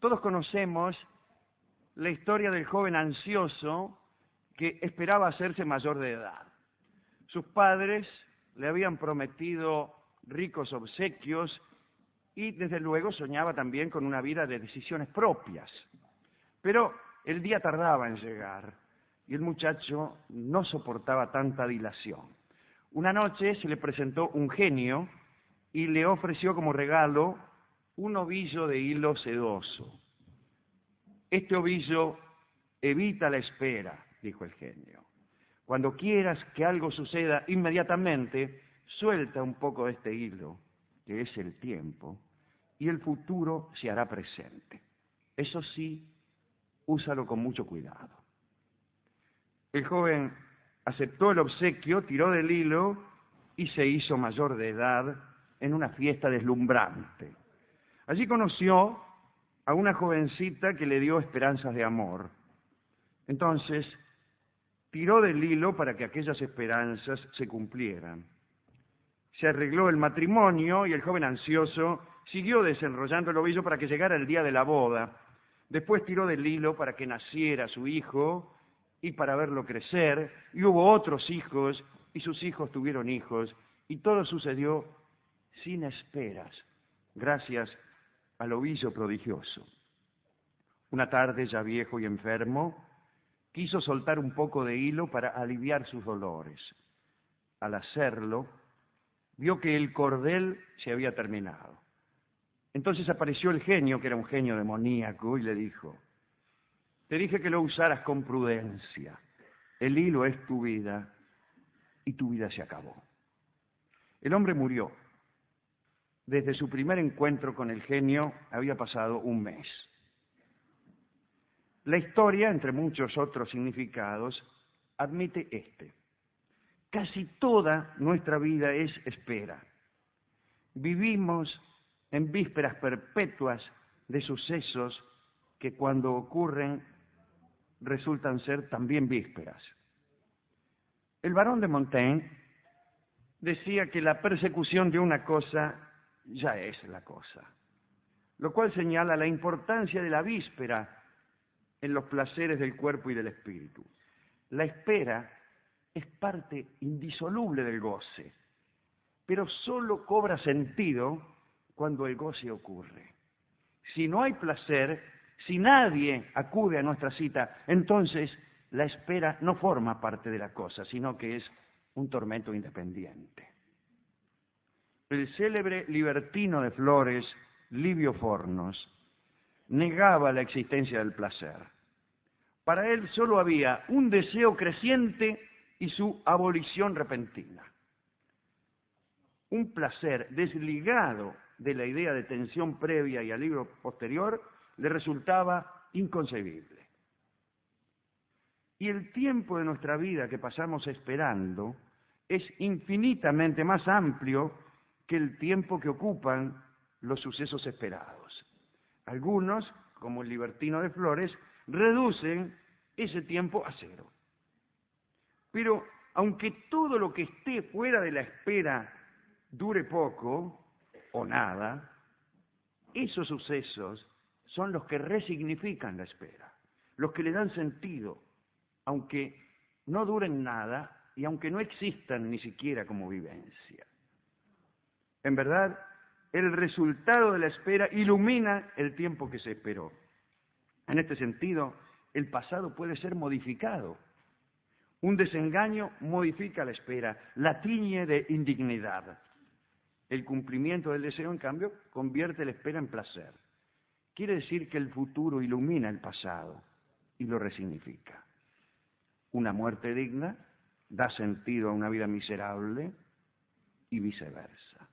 Todos conocemos la historia del joven ansioso que esperaba hacerse mayor de edad. Sus padres le habían prometido ricos obsequios y desde luego soñaba también con una vida de decisiones propias. Pero el día tardaba en llegar y el muchacho no soportaba tanta dilación. Una noche se le presentó un genio y le ofreció como regalo un ovillo de hilo sedoso. Este ovillo evita la espera, dijo el genio. Cuando quieras que algo suceda inmediatamente, suelta un poco de este hilo, que es el tiempo, y el futuro se hará presente. Eso sí, úsalo con mucho cuidado. El joven aceptó el obsequio, tiró del hilo y se hizo mayor de edad en una fiesta deslumbrante. Allí conoció a una jovencita que le dio esperanzas de amor. Entonces, tiró del hilo para que aquellas esperanzas se cumplieran. Se arregló el matrimonio y el joven ansioso siguió desenrollando el ovillo para que llegara el día de la boda. Después tiró del hilo para que naciera su hijo y para verlo crecer, y hubo otros hijos, y sus hijos tuvieron hijos, y todo sucedió sin esperas, gracias al ovillo prodigioso. Una tarde, ya viejo y enfermo, quiso soltar un poco de hilo para aliviar sus dolores. Al hacerlo, vio que el cordel se había terminado. Entonces apareció el genio, que era un genio demoníaco, y le dijo: te dije que lo usaras con prudencia. El hilo es tu vida y tu vida se acabó. El hombre murió. Desde su primer encuentro con el genio había pasado un mes. La historia, entre muchos otros significados, admite este. Casi toda nuestra vida es espera. Vivimos en vísperas perpetuas de sucesos que cuando ocurren resultan ser también vísperas. El barón de Montaigne decía que la persecución de una cosa ya es la cosa, lo cual señala la importancia de la víspera en los placeres del cuerpo y del espíritu. La espera es parte indisoluble del goce, pero solo cobra sentido cuando el goce ocurre. Si no hay placer, si nadie acude a nuestra cita, entonces la espera no forma parte de la cosa, sino que es un tormento independiente. El célebre libertino de Flores, Livio Fornos, negaba la existencia del placer. Para él solo había un deseo creciente y su abolición repentina. Un placer desligado de la idea de tensión previa y alivio posterior le resultaba inconcebible. Y el tiempo de nuestra vida que pasamos esperando es infinitamente más amplio que el tiempo que ocupan los sucesos esperados. Algunos, como el libertino de Flores, reducen ese tiempo a cero. Pero aunque todo lo que esté fuera de la espera dure poco o nada, esos sucesos son los que resignifican la espera, los que le dan sentido, aunque no duren nada y aunque no existan ni siquiera como vivencia. En verdad, el resultado de la espera ilumina el tiempo que se esperó. En este sentido, el pasado puede ser modificado. Un desengaño modifica la espera, la tiñe de indignidad. El cumplimiento del deseo, en cambio, convierte la espera en placer. Quiere decir que el futuro ilumina el pasado y lo resignifica. Una muerte digna da sentido a una vida miserable y viceversa.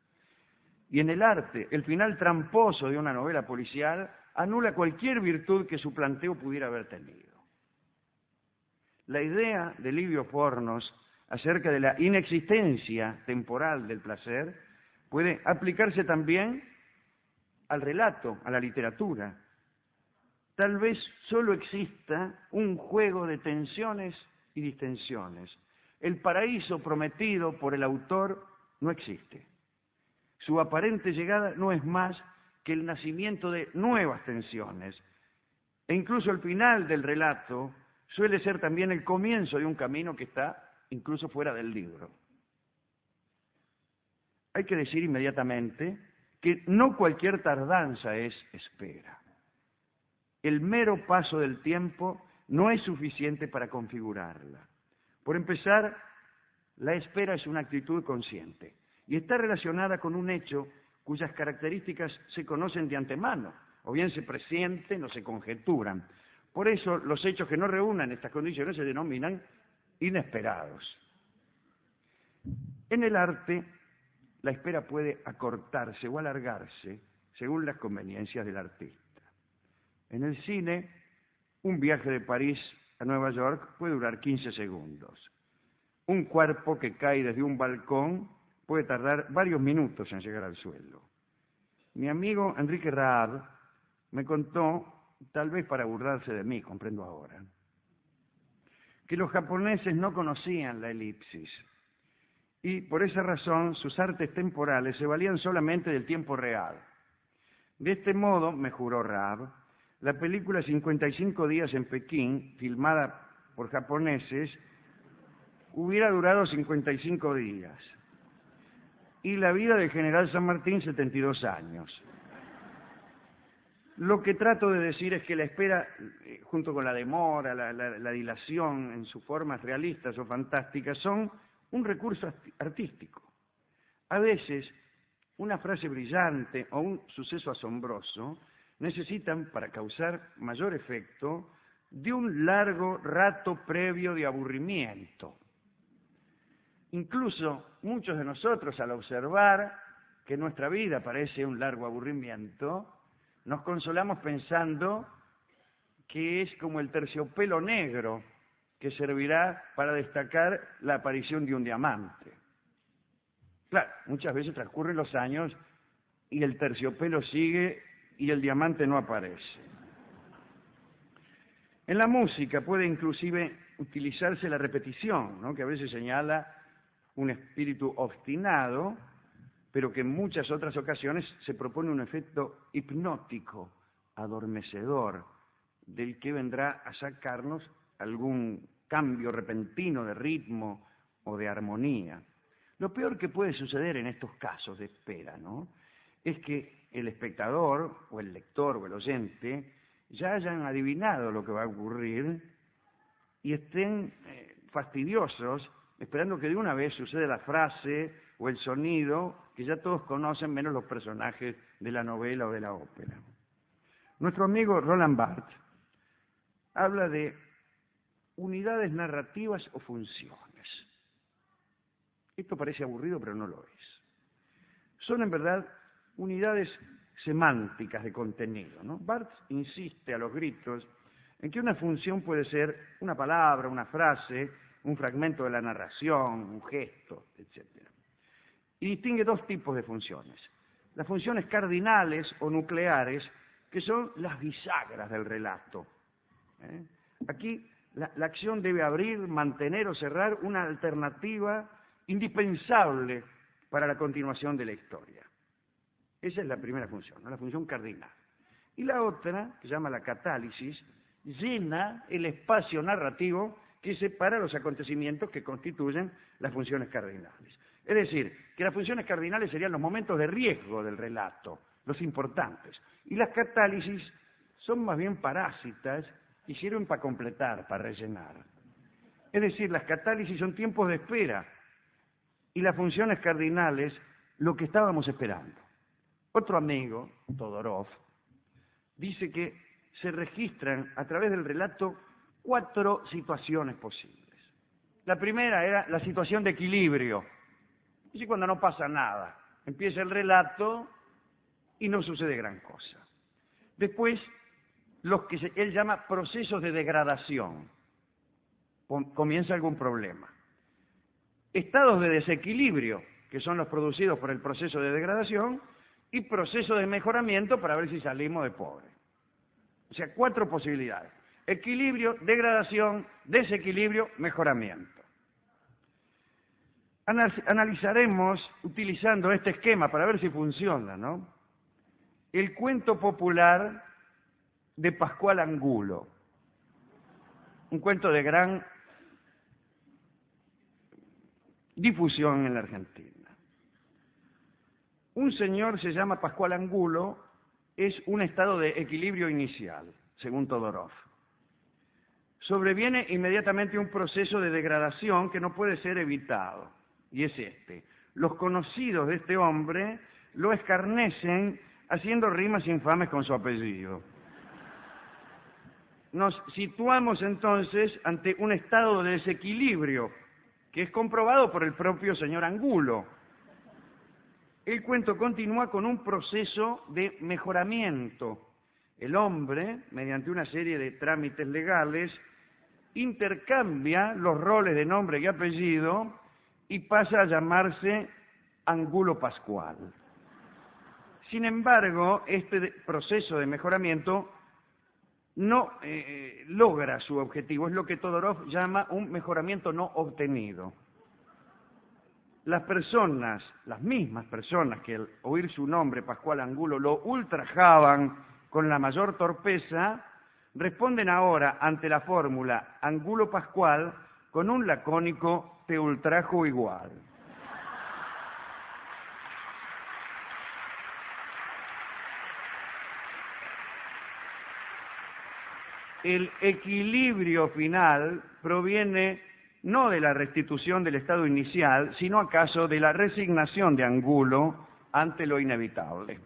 Y en el arte, el final tramposo de una novela policial anula cualquier virtud que su planteo pudiera haber tenido. La idea de Livio Fornos acerca de la inexistencia temporal del placer puede aplicarse también al relato, a la literatura. Tal vez solo exista un juego de tensiones y distensiones. El paraíso prometido por el autor no existe. Su aparente llegada no es más que el nacimiento de nuevas tensiones. E incluso el final del relato suele ser también el comienzo de un camino que está incluso fuera del libro. Hay que decir inmediatamente que no cualquier tardanza es espera. El mero paso del tiempo no es suficiente para configurarla. Por empezar, la espera es una actitud consciente y está relacionada con un hecho cuyas características se conocen de antemano, o bien se presienten o se conjeturan. Por eso, los hechos que no reúnan estas condiciones se denominan inesperados. En el arte, la espera puede acortarse o alargarse según las conveniencias del artista. En el cine, un viaje de París a Nueva York puede durar 15 segundos. Un cuerpo que cae desde un balcón puede tardar varios minutos en llegar al suelo. Mi amigo Enrique Raab me contó, tal vez para burlarse de mí, comprendo ahora, que los japoneses no conocían la elipsis y por esa razón sus artes temporales se valían solamente del tiempo real. De este modo, me juró Raab, la película 55 días en Pekín, filmada por japoneses, hubiera durado 55 días. Y la vida del general San Martín, 72 años. Lo que trato de decir es que la espera, junto con la demora, la dilación en sus formas realistas o fantásticas, son un recurso artístico. A veces, una frase brillante o un suceso asombroso necesitan, para causar mayor efecto, de un largo rato previo de aburrimiento. Incluso muchos de nosotros, al observar que nuestra vida parece un largo aburrimiento, nos consolamos pensando que es como el terciopelo negro que servirá para destacar la aparición de un diamante. Claro, muchas veces transcurren los años y el terciopelo sigue y el diamante no aparece. En la música puede inclusive utilizarse la repetición, ¿no?, que a veces señala un espíritu obstinado, pero que en muchas otras ocasiones se propone un efecto hipnótico, adormecedor, del que vendrá a sacarnos algún cambio repentino de ritmo o de armonía. Lo peor que puede suceder en estos casos de espera, ¿no?, es que el espectador, o el lector, o el oyente, ya hayan adivinado lo que va a ocurrir y estén fastidiosos, esperando que de una vez suceda la frase o el sonido que ya todos conocen, menos los personajes de la novela o de la ópera. Nuestro amigo Roland Barthes habla de unidades narrativas o funciones. Esto parece aburrido, pero no lo es. Son en verdad unidades semánticas de contenido, ¿no? Barthes insiste a los gritos en que una función puede ser una palabra, una frase, un fragmento de la narración, un gesto, etc. Y distingue dos tipos de funciones. Las funciones cardinales o nucleares, que son las bisagras del relato. Aquí la acción debe abrir, mantener o cerrar una alternativa indispensable para la continuación de la historia. Esa es la primera función, ¿no?, la función cardinal. Y la otra, que se llama la catálisis, llena el espacio narrativo que separa los acontecimientos que constituyen las funciones cardinales. Es decir, que las funciones cardinales serían los momentos de riesgo del relato, los importantes. Y las catálisis son más bien parásitas y sirven para completar, para rellenar. Es decir, las catálisis son tiempos de espera y las funciones cardinales lo que estábamos esperando. Otro amigo, Todorov, dice que se registran a través del relato 4 situaciones posibles. La primera era la situación de equilibrio. Es cuando no pasa nada. Empieza el relato y no sucede gran cosa. Después, los que él llama procesos de degradación. Comienza algún problema. Estados de desequilibrio, que son los producidos por el proceso de degradación, y procesos de mejoramiento para ver si salimos de pobre. O sea, 4 posibilidades. Equilibrio, degradación, desequilibrio, mejoramiento. Analizaremos utilizando este esquema para ver si funciona, ¿no?, el cuento popular de Pascual Angulo, un cuento de gran difusión en la Argentina. Un señor se llama Pascual Angulo, es un estado de equilibrio inicial, según Todorov. Sobreviene inmediatamente un proceso de degradación que no puede ser evitado, y es este. Los conocidos de este hombre lo escarnecen haciendo rimas infames con su apellido. Nos situamos entonces ante un estado de desequilibrio que es comprobado por el propio señor Angulo. El cuento continúa con un proceso de mejoramiento. El hombre, mediante una serie de trámites legales, intercambia los roles de nombre y apellido y pasa a llamarse Angulo Pascual. Sin embargo, este proceso de mejoramiento no logra su objetivo, es lo que Todorov llama un mejoramiento no obtenido. Las personas, las mismas personas que al oír su nombre, Pascual Angulo, lo ultrajaban con la mayor torpeza, responden ahora ante la fórmula Angulo Pascual con un lacónico te ultrajo igual. El equilibrio final proviene no de la restitución del estado inicial, sino acaso de la resignación de Angulo ante lo inevitable.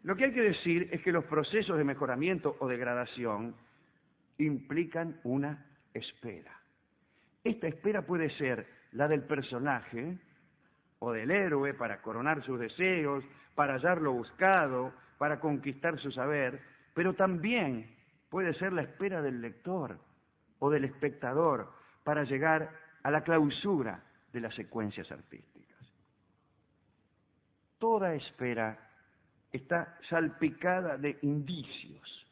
Lo que hay que decir es que los procesos de mejoramiento o degradación implican una espera. Esta espera puede ser la del personaje o del héroe para coronar sus deseos, para hallar lo buscado, para conquistar su saber, pero también puede ser la espera del lector o del espectador para llegar a la clausura de las secuencias artísticas. Toda espera está salpicada de indicios.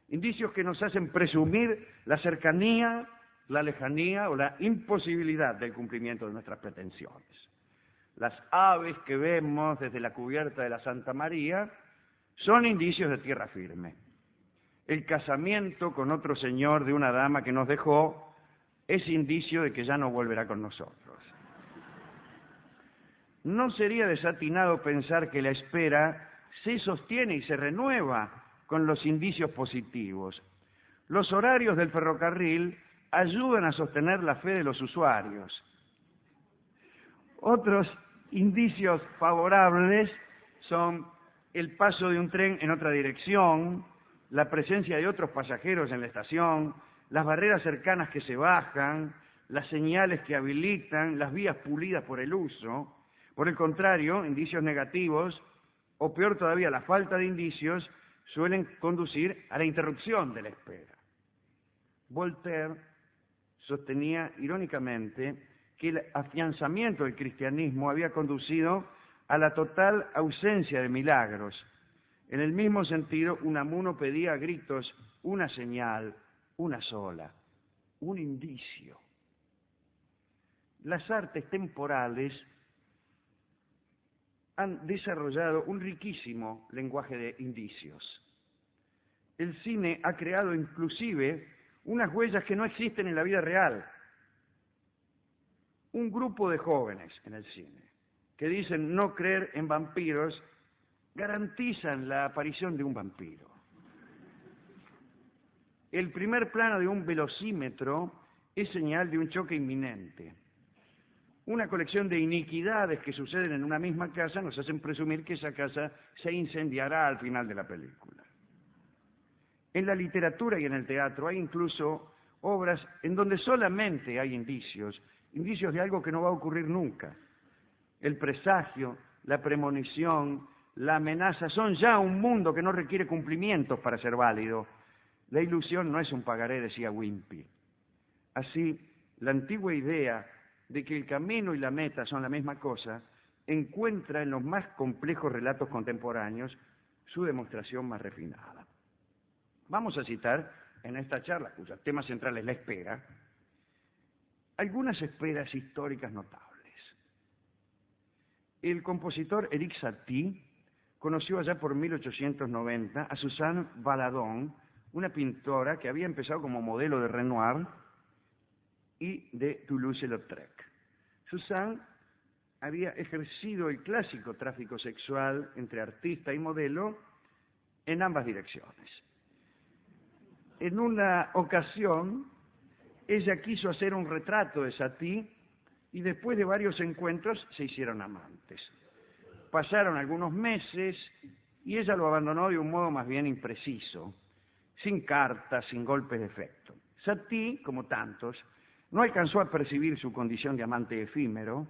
Indicios que nos hacen presumir la cercanía, la lejanía o la imposibilidad del cumplimiento de nuestras pretensiones. Las aves que vemos desde la cubierta de la Santa María son indicios de tierra firme. El casamiento con otro señor de una dama que nos dejó es indicio de que ya no volverá con nosotros. No sería desatinado pensar que la espera se sostiene y se renueva con los indicios positivos. Los horarios del ferrocarril ayudan a sostener la fe de los usuarios. Otros indicios favorables son el paso de un tren en otra dirección, la presencia de otros pasajeros en la estación, las barreras cercanas que se bajan, las señales que habilitan, las vías pulidas por el uso. Por el contrario, indicios negativos, o peor todavía, la falta de indicios, suelen conducir a la interrupción de la espera. Voltaire sostenía irónicamente que el afianzamiento del cristianismo había conducido a la total ausencia de milagros. En el mismo sentido, Unamuno pedía a gritos una señal, una sola, un indicio. Las artes temporales han desarrollado un riquísimo lenguaje de indicios. El cine ha creado inclusive unas huellas que no existen en la vida real. Un grupo de jóvenes en el cine que dicen no creer en vampiros garantizan la aparición de un vampiro. El primer plano de un velocímetro es señal de un choque inminente. Una colección de iniquidades que suceden en una misma casa nos hacen presumir que esa casa se incendiará al final de la película. En la literatura y en el teatro hay incluso obras en donde solamente hay indicios de algo que no va a ocurrir nunca. El presagio, la premonición, la amenaza son ya un mundo que no requiere cumplimientos para ser válido. La ilusión no es un pagaré, decía Wimpy. Así, la antigua idea de que el camino y la meta son la misma cosa encuentra en los más complejos relatos contemporáneos su demostración más refinada. Vamos a citar en esta charla, cuyo tema central es la espera, algunas esperas históricas notables. El compositor Erik Satie conoció allá por 1890 a Suzanne Valadon, una pintora que había empezado como modelo de Renoir y de Toulouse-Lautrec. Suzanne había ejercido el clásico tráfico sexual entre artista y modelo en ambas direcciones. En una ocasión, ella quiso hacer un retrato de Satie y después de varios encuentros se hicieron amantes. Pasaron algunos meses y ella lo abandonó de un modo más bien impreciso, sin cartas, sin golpes de efecto. Satie, como tantos, no alcanzó a percibir su condición de amante efímero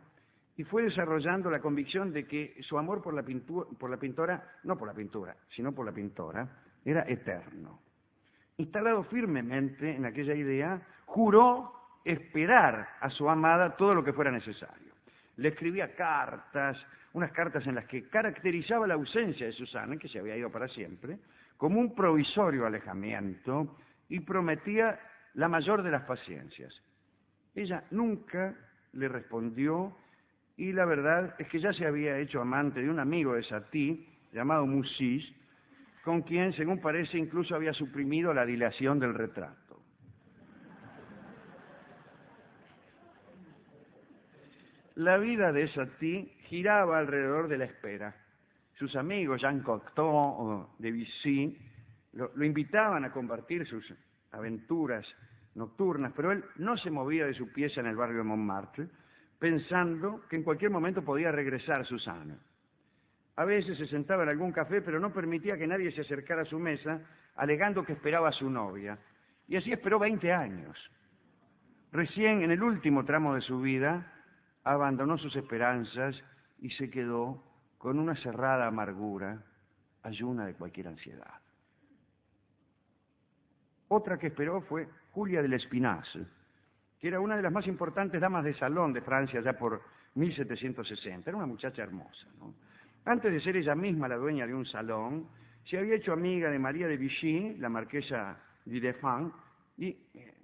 y fue desarrollando la convicción de que su amor por la pintora, no por la pintura, sino por la pintora, era eterno. Instalado firmemente en aquella idea, juró esperar a su amada todo lo que fuera necesario. Le escribía cartas, unas cartas en las que caracterizaba la ausencia de Suzanne, que se había ido para siempre, como un provisorio alejamiento y prometía la mayor de las paciencias. Ella nunca le respondió y la verdad es que ya se había hecho amante de un amigo de Satie, llamado Moussis, con quien, según parece, incluso había suprimido la dilación del retrato. La vida de Satie giraba alrededor de la espera. Sus amigos, Jean Cocteau o Debussy, lo invitaban a compartir sus aventuras nocturnas, pero él no se movía de su pieza en el barrio de Montmartre, pensando que en cualquier momento podía regresar Suzanne. A veces se sentaba en algún café, pero no permitía que nadie se acercara a su mesa, alegando que esperaba a su novia. Y así esperó 20 años. Recién en el último tramo de su vida, abandonó sus esperanzas y se quedó con una cerrada amargura, ayuna de cualquier ansiedad. Otra que esperó fue Julia de Lespinasse, que era una de las más importantes damas de salón de Francia ya por 1760. Era una muchacha hermosa, ¿no? Antes de ser ella misma la dueña de un salón, se había hecho amiga de María de Vichy, la marquesa de Deffand, y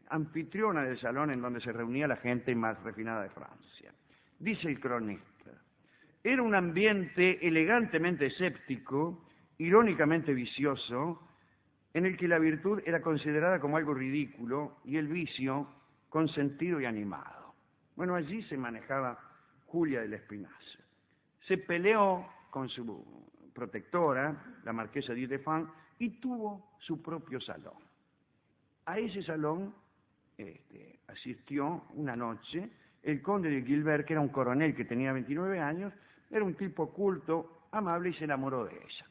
anfitriona del salón en donde se reunía la gente más refinada de Francia. Dice el cronista, era un ambiente elegantemente escéptico, irónicamente vicioso, en el que la virtud era considerada como algo ridículo y el vicio consentido y animado. Bueno, allí se manejaba Julia de Lespinasse. Se peleó con su protectora, la marquesa de Deffand, y tuvo su propio salón. A ese salón asistió una noche el conde de Gilbert, que era un coronel que tenía 29 años, era un tipo culto, amable y se enamoró de ella.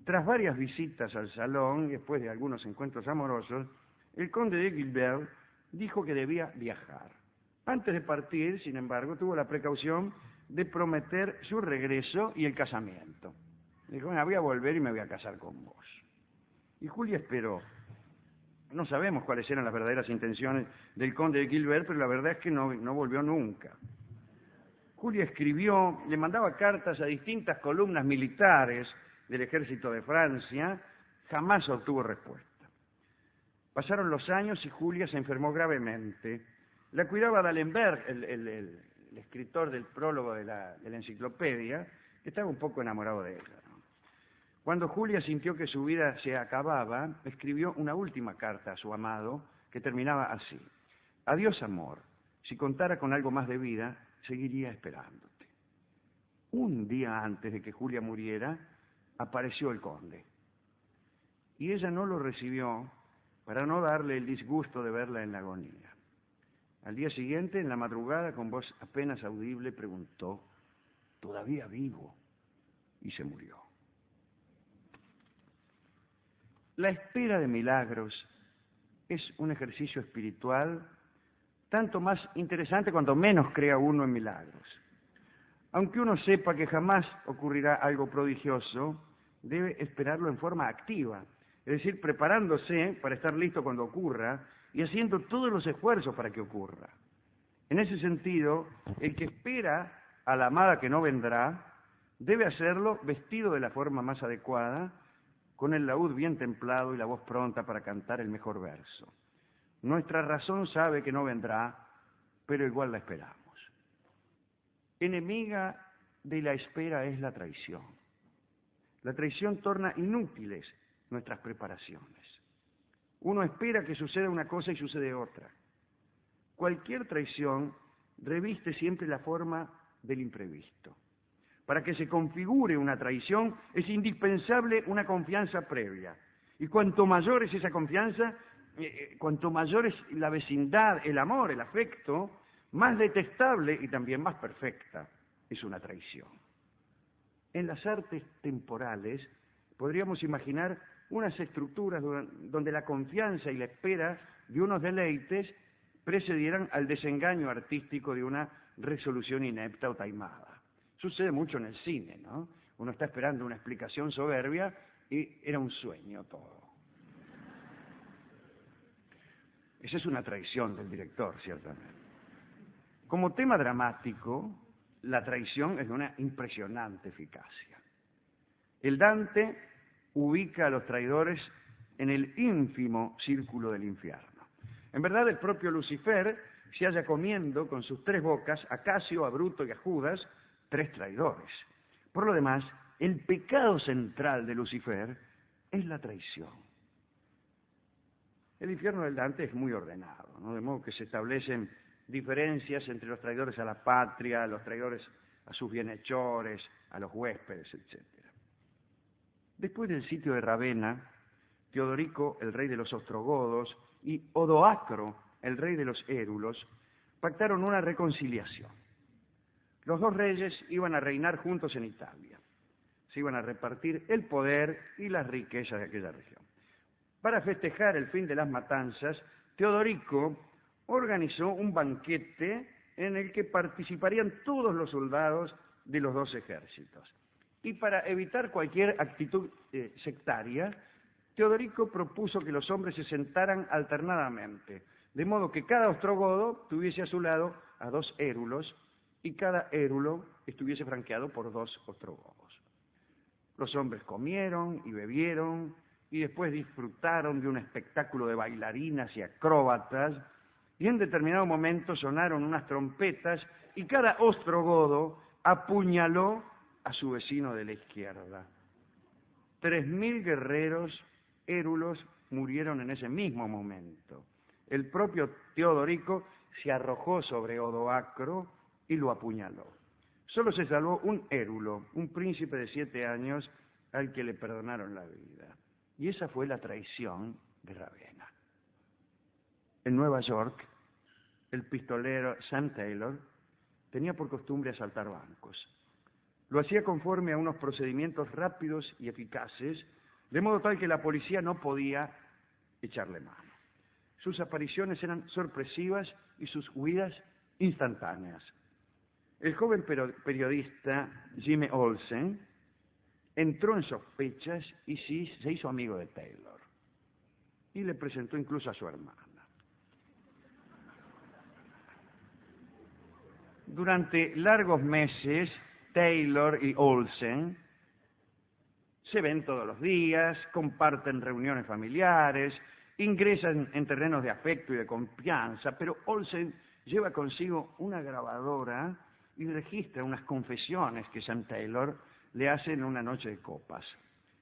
Tras varias visitas al salón, después de algunos encuentros amorosos, el conde de Gilbert dijo que debía viajar. Antes de partir, sin embargo, tuvo la precaución de prometer su regreso y el casamiento. Dijo, bueno, voy a volver y me voy a casar con vos. Y Julia esperó. No sabemos cuáles eran las verdaderas intenciones del conde de Gilbert, pero la verdad es que no volvió nunca. Julia escribió, le mandaba cartas a distintas columnas militares del ejército de Francia, jamás obtuvo respuesta. Pasaron los años y Julia se enfermó gravemente. La cuidaba D'Alembert, el escritor del prólogo de la enciclopedia, que estaba un poco enamorado de ella, ¿no? Cuando Julia sintió que su vida se acababa, escribió una última carta a su amado, que terminaba así. Adiós, amor. Si contara con algo más de vida, seguiría esperándote. Un día antes de que Julia muriera, apareció el conde. Y ella no lo recibió para no darle el disgusto de verla en la agonía. Al día siguiente, en la madrugada, con voz apenas audible, preguntó, ¿todavía vivo? Y se murió. La espera de milagros es un ejercicio espiritual tanto más interesante cuanto menos crea uno en milagros. Aunque uno sepa que jamás ocurrirá algo prodigioso, debe esperarlo en forma activa, es decir, preparándose para estar listo cuando ocurra y haciendo todos los esfuerzos para que ocurra. En ese sentido, el que espera a la amada que no vendrá, debe hacerlo vestido de la forma más adecuada, con el laúd bien templado y la voz pronta para cantar el mejor verso. Nuestra razón sabe que no vendrá, pero igual la esperamos. Enemiga de la espera es la traición. La traición torna inútiles nuestras preparaciones. Uno espera que suceda una cosa y sucede otra. Cualquier traición reviste siempre la forma del imprevisto. Para que se configure una traición es indispensable una confianza previa. Y cuanto mayor es esa confianza, cuanto mayor es la vecindad, el amor, el afecto, más detestable y también más perfecta es una traición. En las artes temporales podríamos imaginar unas estructuras donde la confianza y la espera de unos deleites precedieran al desengaño artístico de una resolución inepta o taimada. Sucede mucho en el cine, ¿no? Uno está esperando una explicación soberbia y era un sueño todo. Esa es una traición del director, ciertamente. Como tema dramático, la traición es de una impresionante eficacia. El Dante ubica a los traidores en el ínfimo círculo del infierno. En verdad, el propio Lucifer se halla comiendo con sus 3 bocas a Casio, a Bruto y a Judas, 3 traidores. Por lo demás, el pecado central de Lucifer es la traición. El infierno del Dante es muy ordenado, ¿no? De modo que se establecen diferencias entre los traidores a la patria, los traidores a sus bienhechores, a los huéspedes, etc. Después del sitio de Ravenna, Teodorico, el rey de los ostrogodos, y Odoacro, el rey de los érulos, pactaron una reconciliación. Los 2 reyes iban a reinar juntos en Italia. Se iban a repartir el poder y las riquezas de aquella región. Para festejar el fin de las matanzas, Teodorico organizó un banquete en el que participarían todos los soldados de los 2 ejércitos. Y para evitar cualquier actitud sectaria, Teodorico propuso que los hombres se sentaran alternadamente, de modo que cada ostrogodo tuviese a su lado a 2 érulos y cada érulo estuviese franqueado por 2 ostrogodos. Los hombres comieron y bebieron y después disfrutaron de un espectáculo de bailarinas y acróbatas, y en determinado momento sonaron unas trompetas y cada ostrogodo apuñaló a su vecino de la izquierda. 3.000 guerreros érulos murieron en ese mismo momento. El propio Teodorico se arrojó sobre Odoacro y lo apuñaló. Solo se salvó un érulo, un príncipe de 7 años al que le perdonaron la vida. Y esa fue la traición de Ravenna. En Nueva York, el pistolero Sam Taylor tenía por costumbre asaltar bancos. Lo hacía conforme a unos procedimientos rápidos y eficaces, de modo tal que la policía no podía echarle mano. Sus apariciones eran sorpresivas y sus huidas instantáneas. El joven periodista Jimmy Olsen entró en sospechas y se hizo amigo de Taylor. Y le presentó incluso a su hermana. Durante largos meses, Taylor y Olsen se ven todos los días, comparten reuniones familiares, ingresan en terrenos de afecto y de confianza, pero Olsen lleva consigo una grabadora y registra unas confesiones que Sam Taylor le hace en una noche de copas.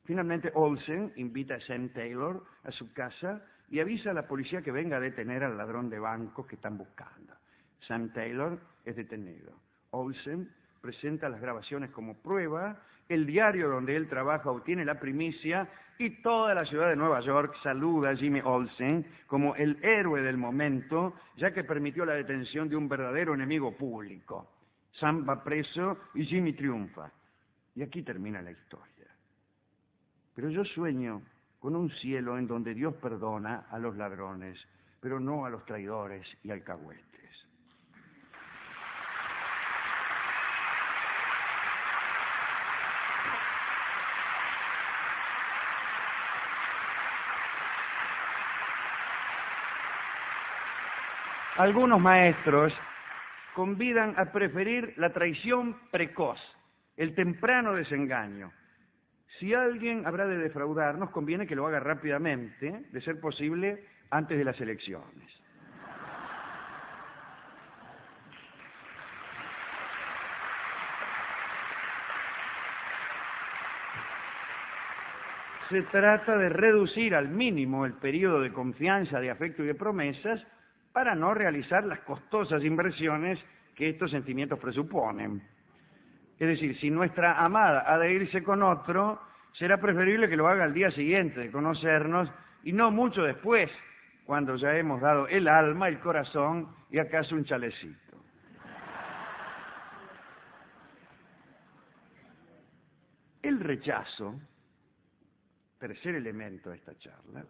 Finalmente Olsen invita a Sam Taylor a su casa y avisa a la policía que venga a detener al ladrón de bancos que están buscando. Sam Taylor es detenido. Olsen presenta las grabaciones como prueba, el diario donde él trabaja obtiene la primicia y toda la ciudad de Nueva York saluda a Jimmy Olsen como el héroe del momento, ya que permitió la detención de un verdadero enemigo público. Sam va preso y Jimmy triunfa. Y aquí termina la historia. Pero yo sueño con un cielo en donde Dios perdona a los ladrones, pero no a los traidores y alcahuetes. Algunos maestros convidan a preferir la traición precoz, el temprano desengaño. Si alguien habrá de defraudar, nos conviene que lo haga rápidamente, de ser posible, antes de las elecciones. Se trata de reducir al mínimo el periodo de confianza, de afecto y de promesas para no realizar las costosas inversiones que estos sentimientos presuponen. Es decir, si nuestra amada ha de irse con otro, será preferible que lo haga al día siguiente de conocernos y no mucho después, cuando ya hemos dado el alma, el corazón y acaso un chalecito. El rechazo, tercer elemento de esta charla,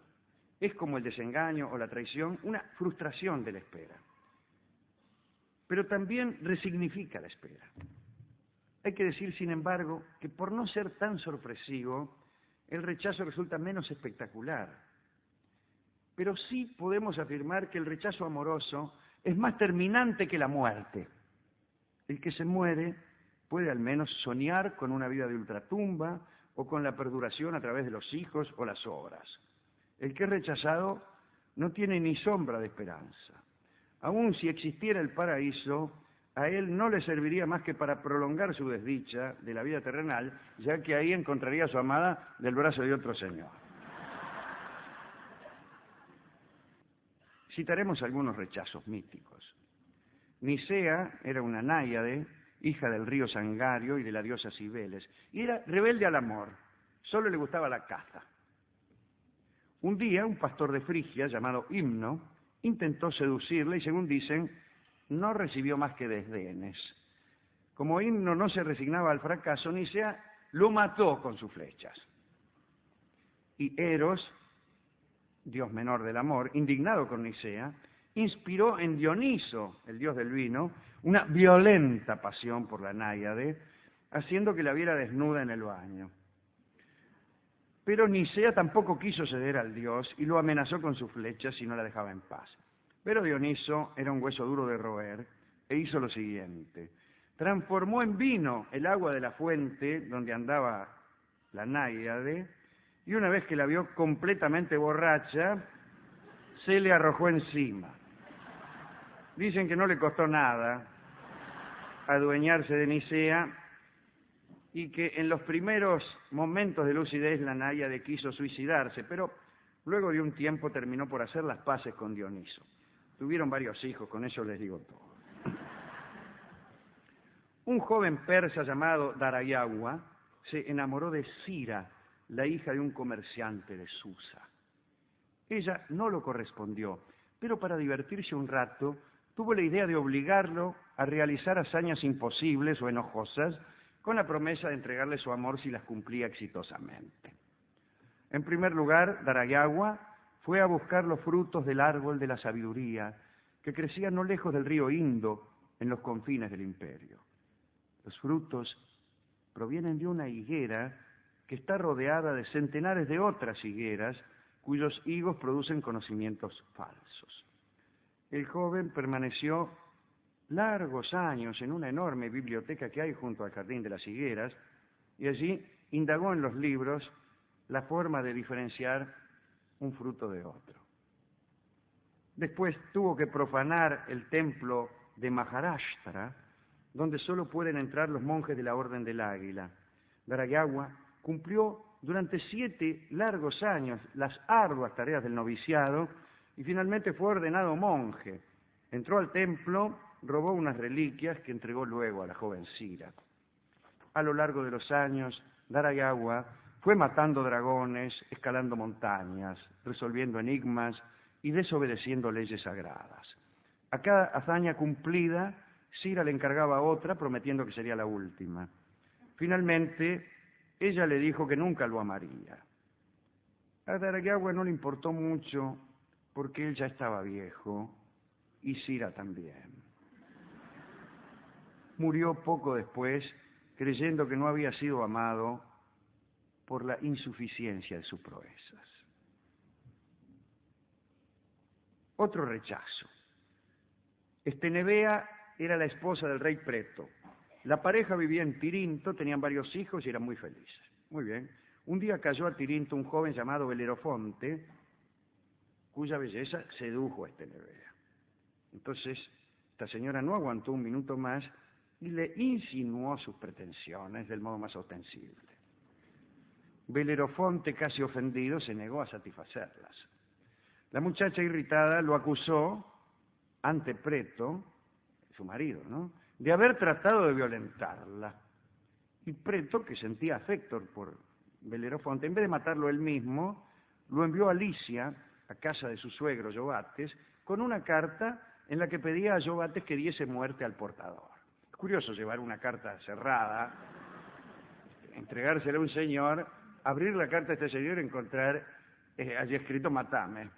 es como el desengaño o la traición, una frustración de la espera. Pero también resignifica la espera. Hay que decir, sin embargo, que por no ser tan sorpresivo, el rechazo resulta menos espectacular. Pero sí podemos afirmar que el rechazo amoroso es más terminante que la muerte. El que se muere puede al menos soñar con una vida de ultratumba o con la perduración a través de los hijos o las obras. El que es rechazado no tiene ni sombra de esperanza. Aun si existiera el paraíso, a él no le serviría más que para prolongar su desdicha de la vida terrenal, ya que ahí encontraría a su amada del brazo de otro señor. Citaremos algunos rechazos míticos. Nicea era una náyade, hija del río Sangario y de la diosa Cibeles, y era rebelde al amor, solo le gustaba la caza. Un día, un pastor de Frigia, llamado Himno, intentó seducirla y, según dicen, no recibió más que desdenes. Como Himno no se resignaba al fracaso, Nicea lo mató con sus flechas. Y Eros, dios menor del amor, indignado con Nicea, inspiró en Dioniso, el dios del vino, una violenta pasión por la náyade, haciendo que la viera desnuda en el baño. Pero Nicea tampoco quiso ceder al dios y lo amenazó con sus flechas si no la dejaba en paz. Pero Dioniso era un hueso duro de roer e hizo lo siguiente. Transformó en vino el agua de la fuente donde andaba la náyade y una vez que la vio completamente borracha, se le arrojó encima. Dicen que no le costó nada adueñarse de Nicea y que en los primeros momentos de lucidez la náyade quiso suicidarse, pero luego de un tiempo terminó por hacer las paces con Dioniso. Tuvieron varios hijos, con eso les digo todo. Un joven persa llamado Darayagua se enamoró de Cira, la hija de un comerciante de Susa. Ella no lo correspondió, pero para divertirse un rato tuvo la idea de obligarlo a realizar hazañas imposibles o enojosas con la promesa de entregarle su amor si las cumplía exitosamente. En primer lugar, Darayagua fue a buscar los frutos del árbol de la sabiduría, que crecía no lejos del río Indo, en los confines del imperio. Los frutos provienen de una higuera que está rodeada de centenares de otras higueras, cuyos higos producen conocimientos falsos. El joven permaneció largos años en una enorme biblioteca que hay junto al Jardín de las Higueras, y allí indagó en los libros la forma de diferenciar un fruto de otro. Después tuvo que profanar el templo de Maharashtra, donde solo pueden entrar los monjes de la Orden del Águila. Darayagua cumplió durante 7 largos años las arduas tareas del noviciado y finalmente fue ordenado monje. Entró al templo, robó unas reliquias que entregó luego a la joven Cira. A lo largo de los años, Darayagua fue matando dragones, escalando montañas, resolviendo enigmas y desobedeciendo leyes sagradas. A cada hazaña cumplida, Cira le encargaba otra, prometiendo que sería la última. Finalmente, ella le dijo que nunca lo amaría. A Darayagua no le importó mucho porque él ya estaba viejo y Cira también. Murió poco después, creyendo que no había sido amado por la insuficiencia de sus proezas. Otro rechazo. Estenebea era la esposa del rey Preto. La pareja vivía en Tirinto, tenían varios hijos y eran muy felices. Muy bien. Un día cayó a Tirinto un joven llamado Belerofonte, cuya belleza sedujo a Estenebea. Entonces, esta señora no aguantó un minuto más y le insinuó sus pretensiones del modo más ostensible. Belerofonte, casi ofendido, se negó a satisfacerlas. La muchacha irritada lo acusó ante Preto, su marido, ¿no?, de haber tratado de violentarla. Y Preto, que sentía afecto por Belerofonte, en vez de matarlo él mismo, lo envió a Licia, a casa de su suegro Iobates, con una carta en la que pedía a Iobates que diese muerte al portador. Es curioso llevar una carta cerrada, entregársela a un señor, abrir la carta a este señor y encontrar allí escrito «matame».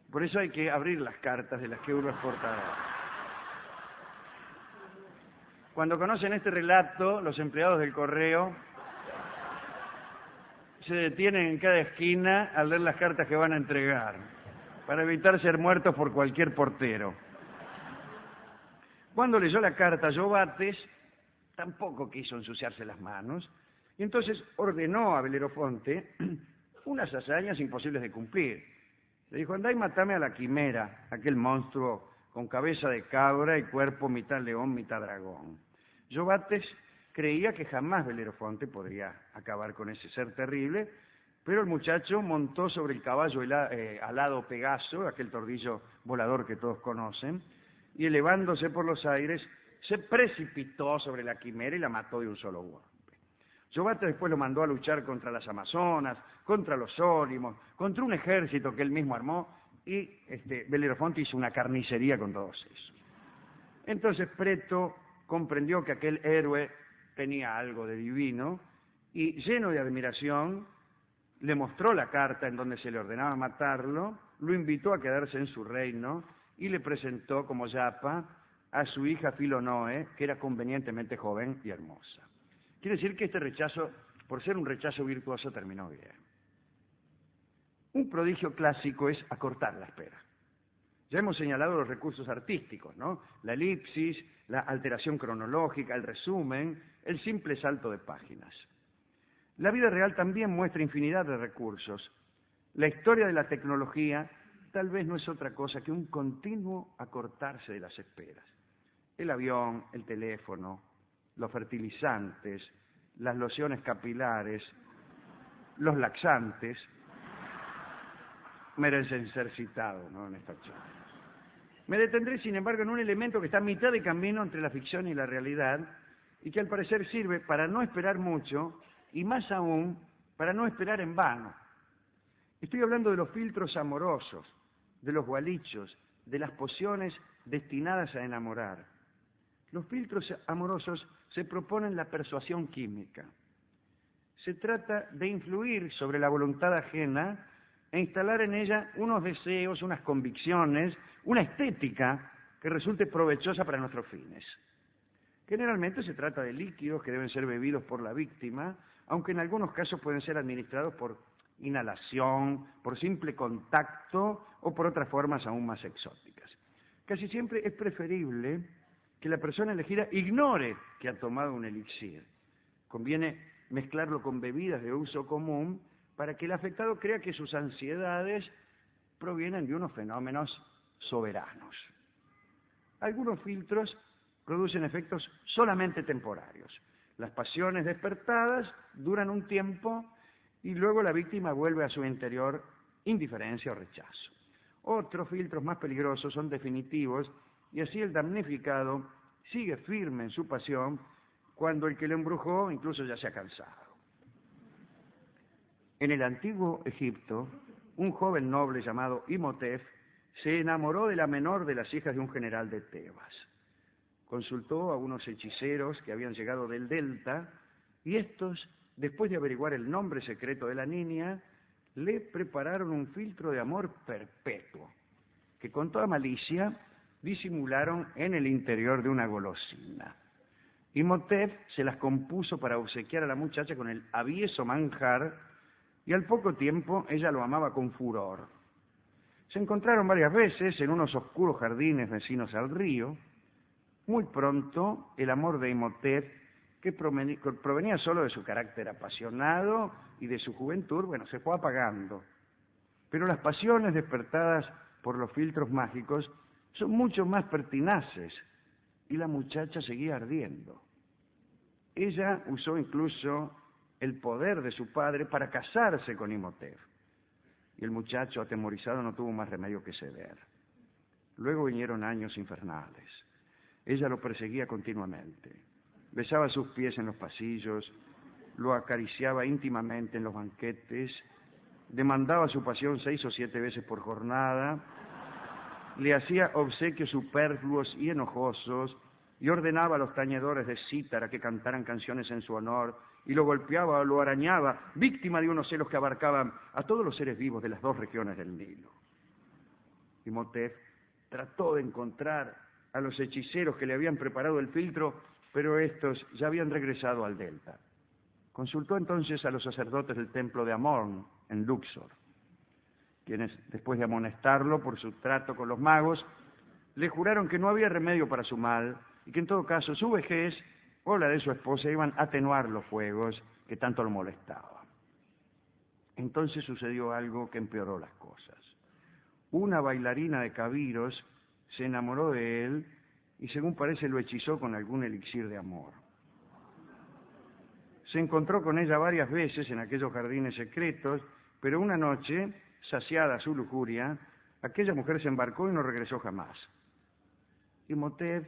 Por eso hay que abrir las cartas de las que uno es portador. Cuando conocen este relato, los empleados del correo se detienen en cada esquina al leer las cartas que van a entregar, para evitar ser muertos por cualquier portero. Cuando leyó la carta, Iobates tampoco quiso ensuciarse las manos, y entonces ordenó a Belerofonte unas hazañas imposibles de cumplir. Le dijo: andá y matame a la quimera, aquel monstruo con cabeza de cabra y cuerpo mitad león, mitad dragón. Iobates creía que jamás Belerofonte podría acabar con ese ser terrible, pero el muchacho montó sobre el caballo alado Pegaso, aquel tordillo volador que todos conocen, y elevándose por los aires, se precipitó sobre la quimera y la mató de un solo golpe. Iobates después lo mandó a luchar contra las amazonas, contra los ólimos, contra un ejército que él mismo armó, y Belerofonte hizo una carnicería con todos esos. Entonces Preto comprendió que aquel héroe tenía algo de divino y, lleno de admiración, le mostró la carta en donde se le ordenaba matarlo, lo invitó a quedarse en su reino y le presentó como yapa a su hija Filonoe, que era convenientemente joven y hermosa. Quiere decir que este rechazo, por ser un rechazo virtuoso, terminó bien. Un prodigio clásico es acortar la espera. Ya hemos señalado los recursos artísticos, ¿no? La elipsis, la alteración cronológica, el resumen, el simple salto de páginas. La vida real también muestra infinidad de recursos. La historia de la tecnología tal vez no es otra cosa que un continuo acortarse de las esperas. El avión, el teléfono, los fertilizantes, las lociones capilares, los laxantes, merecen ser citados, ¿no?, en esta charla. Me detendré, sin embargo, en un elemento que está a mitad de camino entre la ficción y la realidad y que al parecer sirve para no esperar mucho y más aún para no esperar en vano. Estoy hablando de los filtros amorosos, de los gualichos, de las pociones destinadas a enamorar. Los filtros amorosos se proponen la persuasión química. Se trata de influir sobre la voluntad ajena e instalar en ella unos deseos, unas convicciones, una estética que resulte provechosa para nuestros fines. Generalmente se trata de líquidos que deben ser bebidos por la víctima, aunque en algunos casos pueden ser administrados por inhalación, por simple contacto o por otras formas aún más exóticas. Casi siempre es preferible que la persona elegida ignore que ha tomado un elixir. Conviene mezclarlo con bebidas de uso común para que el afectado crea que sus ansiedades provienen de unos fenómenos soberanos. Algunos filtros producen efectos solamente temporarios. Las pasiones despertadas duran un tiempo y luego la víctima vuelve a su interior indiferencia o rechazo. Otros filtros más peligrosos son definitivos y así el damnificado sigue firme en su pasión cuando el que lo embrujó incluso ya se ha cansado. En el antiguo Egipto, un joven noble llamado Imhotep se enamoró de la menor de las hijas de un general de Tebas. Consultó a unos hechiceros que habían llegado del Delta y estos, después de averiguar el nombre secreto de la niña, le prepararon un filtro de amor perpetuo que con toda malicia disimularon en el interior de una golosina. Imhotep se las compuso para obsequiar a la muchacha con el avieso manjar y al poco tiempo ella lo amaba con furor. Se encontraron varias veces en unos oscuros jardines vecinos al río. Muy pronto el amor de Imhotep, que provenía solo de su carácter apasionado y de su juventud, se fue apagando. Pero las pasiones despertadas por los filtros mágicos son mucho más pertinaces. Y la muchacha seguía ardiendo. Ella usó incluso el poder de su padre para casarse con Imhotep. Y el muchacho, atemorizado, no tuvo más remedio que ceder. Luego vinieron años infernales. Ella lo perseguía continuamente. Besaba sus pies en los pasillos, lo acariciaba íntimamente en los banquetes, demandaba su pasión 6 o 7 veces por jornada, le hacía obsequios superfluos y enojosos y ordenaba a los tañedores de cítara que cantaran canciones en su honor y lo golpeaba o lo arañaba, víctima de unos celos que abarcaban a todos los seres vivos de las 2 regiones del Nilo. Imhotep trató de encontrar a los hechiceros que le habían preparado el filtro, pero estos ya habían regresado al delta. Consultó entonces a los sacerdotes del templo de Amón, en Luxor, quienes, después de amonestarlo por su trato con los magos, le juraron que no había remedio para su mal y que en todo caso su vejez o la de su esposa iban a atenuar los fuegos que tanto lo molestaban. Entonces sucedió algo que empeoró las cosas. Una bailarina de Cabiros se enamoró de él y, según parece, lo hechizó con algún elixir de amor. Se encontró con ella varias veces en aquellos jardines secretos, pero una noche, saciada su lujuria, aquella mujer se embarcó y no regresó jamás. Imhotep,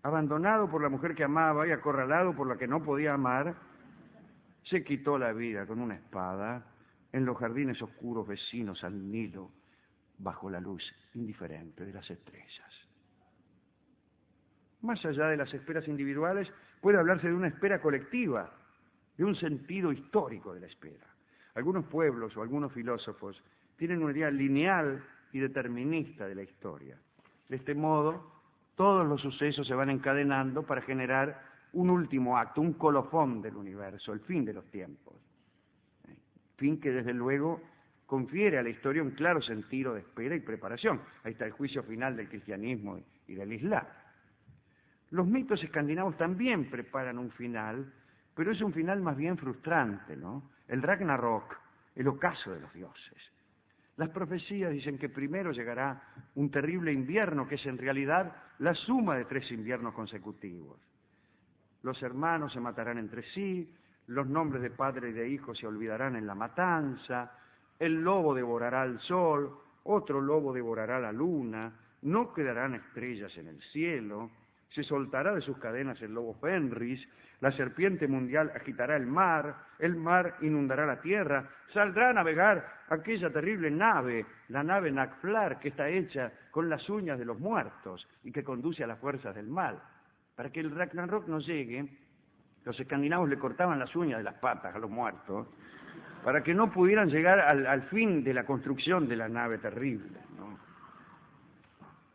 abandonado por la mujer que amaba y acorralado por la que no podía amar, se quitó la vida con una espada en los jardines oscuros vecinos al Nilo, bajo la luz indiferente de las estrellas. Más allá de las esperas individuales, puede hablarse de una espera colectiva, de un sentido histórico de la espera. Algunos pueblos o algunos filósofos tienen una idea lineal y determinista de la historia. De este modo, todos los sucesos se van encadenando para generar un último acto, un colofón del universo, el fin de los tiempos. Fin que, desde luego, confiere a la historia un claro sentido de espera y preparación. Ahí está el juicio final del cristianismo y del Islam. Los mitos escandinavos también preparan un final, pero es un final más bien frustrante, ¿no? El Ragnarok, el ocaso de los dioses. Las profecías dicen que primero llegará un terrible invierno, que es en realidad la suma de 3 inviernos consecutivos. Los hermanos se matarán entre sí, los nombres de padre y de hijo se olvidarán en la matanza, el lobo devorará al sol, otro lobo devorará la luna, no quedarán estrellas en el cielo, se soltará de sus cadenas el lobo Fenris, la serpiente mundial agitará el mar inundará la tierra, saldrá a navegar aquella terrible nave, la nave Nakflar, que está hecha con las uñas de los muertos y que conduce a las fuerzas del mal. Para que el Ragnarok no llegue, los escandinavos le cortaban las uñas de las patas a los muertos, para que no pudieran llegar al fin de la construcción de la nave terrible, ¿no?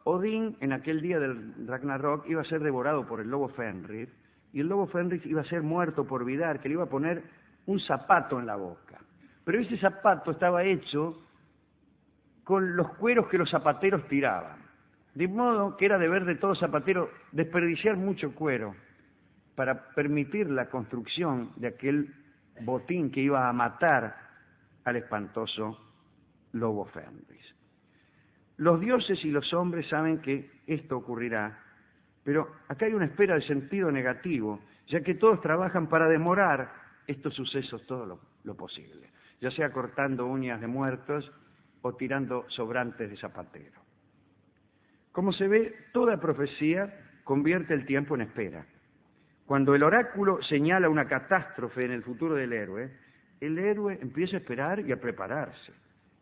Odín, en aquel día del Ragnarok, iba a ser devorado por el lobo Fenrir, y el lobo Fenrir iba a ser muerto por Vidar, que le iba a poner un zapato en la boca. Pero ese zapato estaba hecho con los cueros que los zapateros tiraban. De modo que era deber de todo zapatero desperdiciar mucho cuero para permitir la construcción de aquel botín que iba a matar al espantoso lobo Fenris. Los dioses y los hombres saben que esto ocurrirá, pero acá hay una espera de sentido negativo, ya que todos trabajan para demorar estos sucesos todo lo posible, ya sea cortando uñas de muertos o tirando sobrantes de zapatero. Como se ve, toda profecía convierte el tiempo en espera. Cuando el oráculo señala una catástrofe en el futuro del héroe, el héroe empieza a esperar y a prepararse.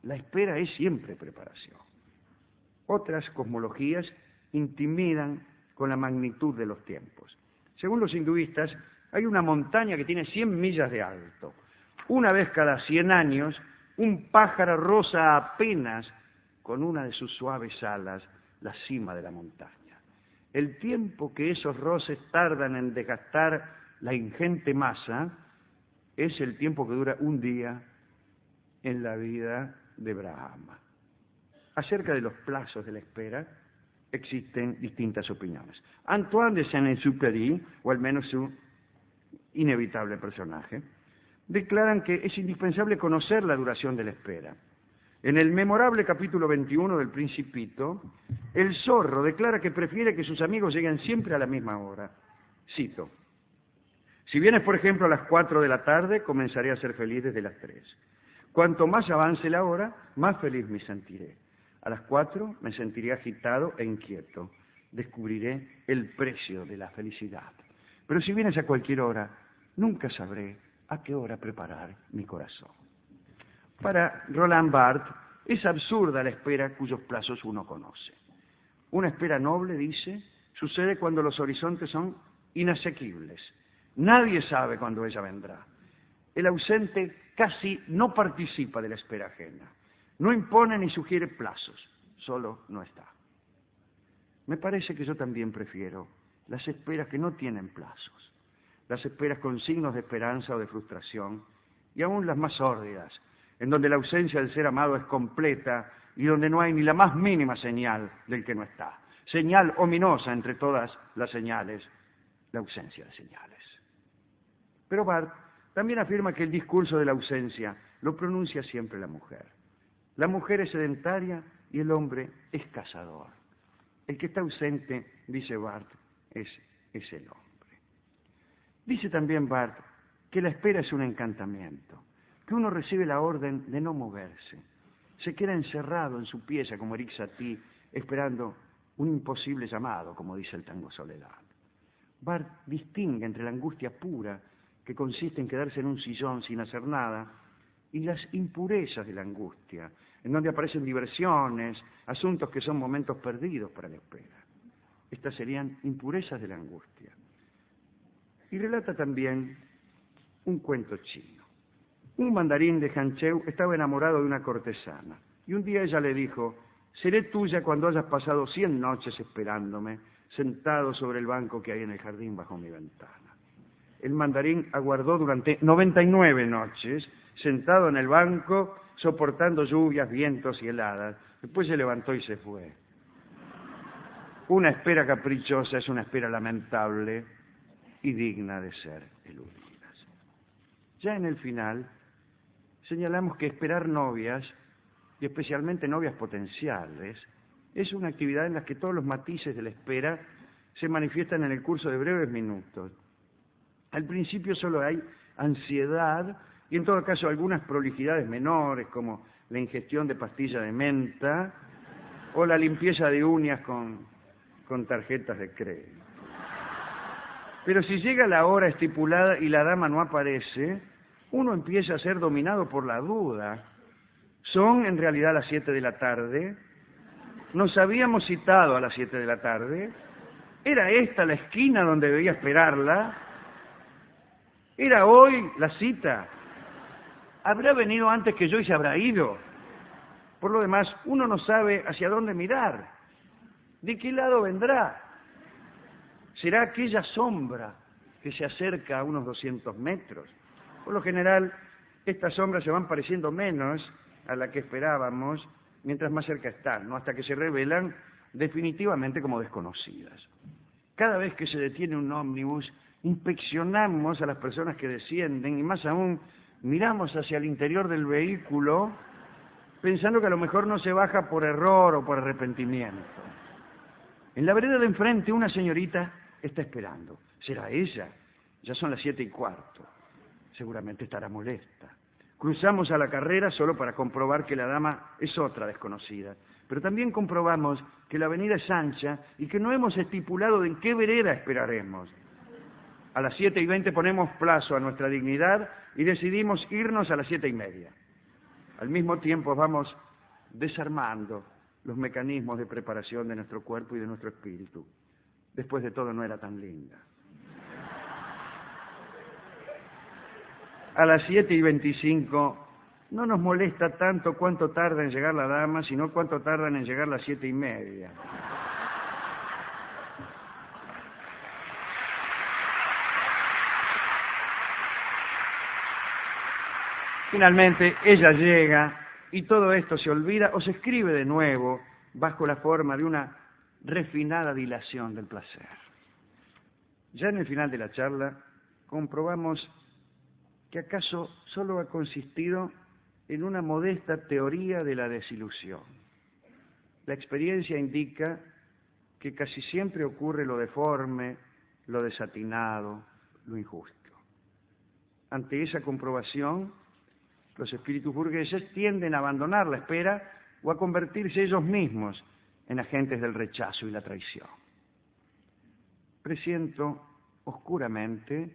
La espera es siempre preparación. Otras cosmologías intimidan con la magnitud de los tiempos. Según los hinduistas, hay una montaña que tiene 100 millas de alto. Una vez cada 100 años, un pájaro roza apenas con una de sus suaves alas la cima de la montaña. El tiempo que esos roces tardan en desgastar la ingente masa es el tiempo que dura un día en la vida de Brahma. Acerca de los plazos de la espera existen distintas opiniones. Antoine de Saint-Exupéry, o al menos su inevitable personaje, declaran que es indispensable conocer la duración de la espera. En el memorable capítulo 21 del Principito, el zorro declara que prefiere que sus amigos lleguen siempre a la misma hora. Cito: si vienes, por ejemplo, a las 4 de la tarde, comenzaré a ser feliz desde las 3. Cuanto más avance la hora, más feliz me sentiré. A las 4 me sentiré agitado e inquieto. Descubriré el precio de la felicidad. Pero si vienes a cualquier hora, nunca sabré a qué hora preparar mi corazón. Para Roland Barthes, es absurda la espera cuyos plazos uno conoce. Una espera noble, dice, sucede cuando los horizontes son inasequibles. Nadie sabe cuándo ella vendrá. El ausente casi no participa de la espera ajena. No impone ni sugiere plazos, solo no está. Me parece que yo también prefiero las esperas que no tienen plazos, las esperas con signos de esperanza o de frustración, y aún las más sórdidas, en donde la ausencia del ser amado es completa y donde no hay ni la más mínima señal del que no está. Señal ominosa entre todas las señales, la ausencia de señales. Pero Barthes también afirma que el discurso de la ausencia lo pronuncia siempre la mujer. La mujer es sedentaria y el hombre es cazador. El que está ausente, dice Barthes, es el hombre. Dice también Barthes que la espera es un encantamiento, que uno recibe la orden de no moverse. Se queda encerrado en su pieza como Eric Satie, esperando un imposible llamado, como dice el tango Soledad. Barthes distingue entre la angustia pura, que consiste en quedarse en un sillón sin hacer nada, y las impurezas de la angustia, en donde aparecen diversiones, asuntos que son momentos perdidos para la espera. Estas serían impurezas de la angustia. Y relata también un cuento chino. Un mandarín de Hancheu estaba enamorado de una cortesana, y un día ella le dijo: seré tuya cuando hayas pasado 100 noches esperándome, sentado sobre el banco que hay en el jardín bajo mi ventana. El mandarín aguardó durante 99 noches, sentado en el banco, soportando lluvias, vientos y heladas. Después se levantó y se fue. Una espera caprichosa es una espera lamentable y digna de ser eludida. Ya en el final, señalamos que esperar novias, y especialmente novias potenciales, es una actividad en la que todos los matices de la espera se manifiestan en el curso de breves minutos. Al principio solo hay ansiedad y en todo caso algunas prolijidades menores, como la ingestión de pastilla de menta o la limpieza de uñas con tarjetas de crédito. Pero si llega la hora estipulada y la dama no aparece, uno empieza a ser dominado por la duda. ¿Son en realidad las 7 de la tarde? ¿Nos habíamos citado a las 7 de la tarde? ¿Era esta la esquina donde debía esperarla? ¿Era hoy la cita? ¿Habrá venido antes que yo y se habrá ido? Por lo demás, uno no sabe hacia dónde mirar. ¿De qué lado vendrá? ¿Será aquella sombra que se acerca a unos 200 metros? Por lo general, estas sombras se van pareciendo menos a la que esperábamos mientras más cerca están, ¿no? Hasta que se revelan definitivamente como desconocidas. Cada vez que se detiene un ómnibus, inspeccionamos a las personas que descienden y más aún miramos hacia el interior del vehículo pensando que a lo mejor no se baja por error o por arrepentimiento. En la vereda de enfrente una señorita está esperando. ¿Será ella? Ya son las 7:15. Seguramente estará molesta. Cruzamos a la carrera solo para comprobar que la dama es otra desconocida. Pero también comprobamos que la avenida es ancha y que no hemos estipulado en qué vereda esperaremos. A las 7:20 ponemos plazo a nuestra dignidad y decidimos irnos a las 7:30. Al mismo tiempo vamos desarmando los mecanismos de preparación de nuestro cuerpo y de nuestro espíritu. Después de todo no era tan linda. A las 7:25 no nos molesta tanto cuánto tarda en llegar la dama, sino cuánto tardan en llegar las 7:30. Finalmente, ella llega y todo esto se olvida o se escribe de nuevo bajo la forma de una refinada dilación del placer. Ya en el final de la charla comprobamos que acaso solo ha consistido en una modesta teoría de la desilusión. La experiencia indica que casi siempre ocurre lo deforme, lo desatinado, lo injusto. Ante esa comprobación, los espíritus burgueses tienden a abandonar la espera o a convertirse ellos mismos en agentes del rechazo y la traición. Presiento oscuramente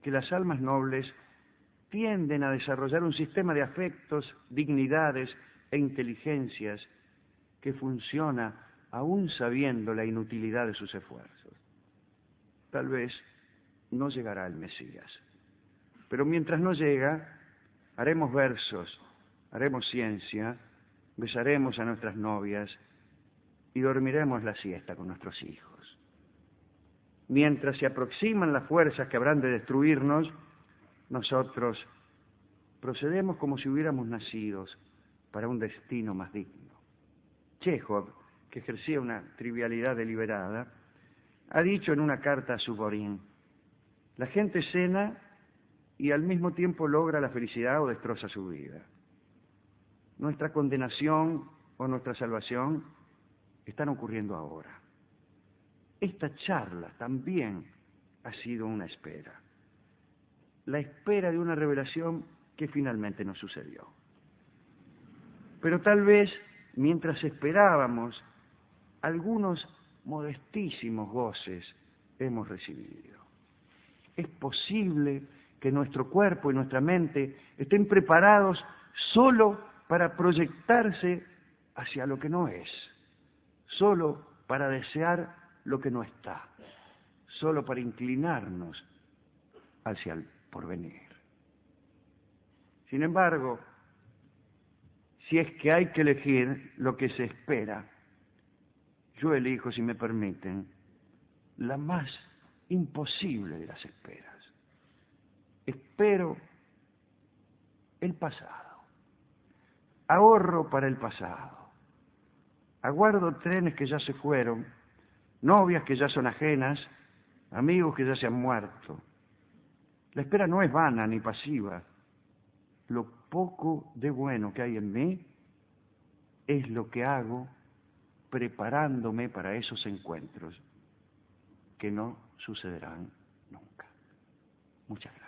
que las almas nobles tienden a desarrollar un sistema de afectos, dignidades e inteligencias que funciona aún sabiendo la inutilidad de sus esfuerzos. Tal vez no llegará el Mesías, pero mientras no llega, haremos versos, haremos ciencia, besaremos a nuestras novias y dormiremos la siesta con nuestros hijos. Mientras se aproximan las fuerzas que habrán de destruirnos, nosotros procedemos como si hubiéramos nacido para un destino más digno. Chejov, que ejercía una trivialidad deliberada, ha dicho en una carta a Suvorín: la gente cena y al mismo tiempo logra la felicidad o destroza su vida. Nuestra condenación o nuestra salvación están ocurriendo ahora. Esta charla también ha sido una espera. La espera de una revelación que finalmente no sucedió. Pero tal vez, mientras esperábamos, algunos modestísimos goces hemos recibido. Es posible que nuestro cuerpo y nuestra mente estén preparados solo para proyectarse hacia lo que no es, solo para desear lo que no está, solo para inclinarnos hacia el porvenir. Sin embargo, si es que hay que elegir lo que se espera, yo elijo, si me permiten, la más imposible de las esperas. Espero el pasado. Ahorro para el pasado. Aguardo trenes que ya se fueron, novias que ya son ajenas, amigos que ya se han muerto. La espera no es vana ni pasiva. Lo poco de bueno que hay en mí es lo que hago preparándome para esos encuentros que no sucederán nunca. Muchas gracias.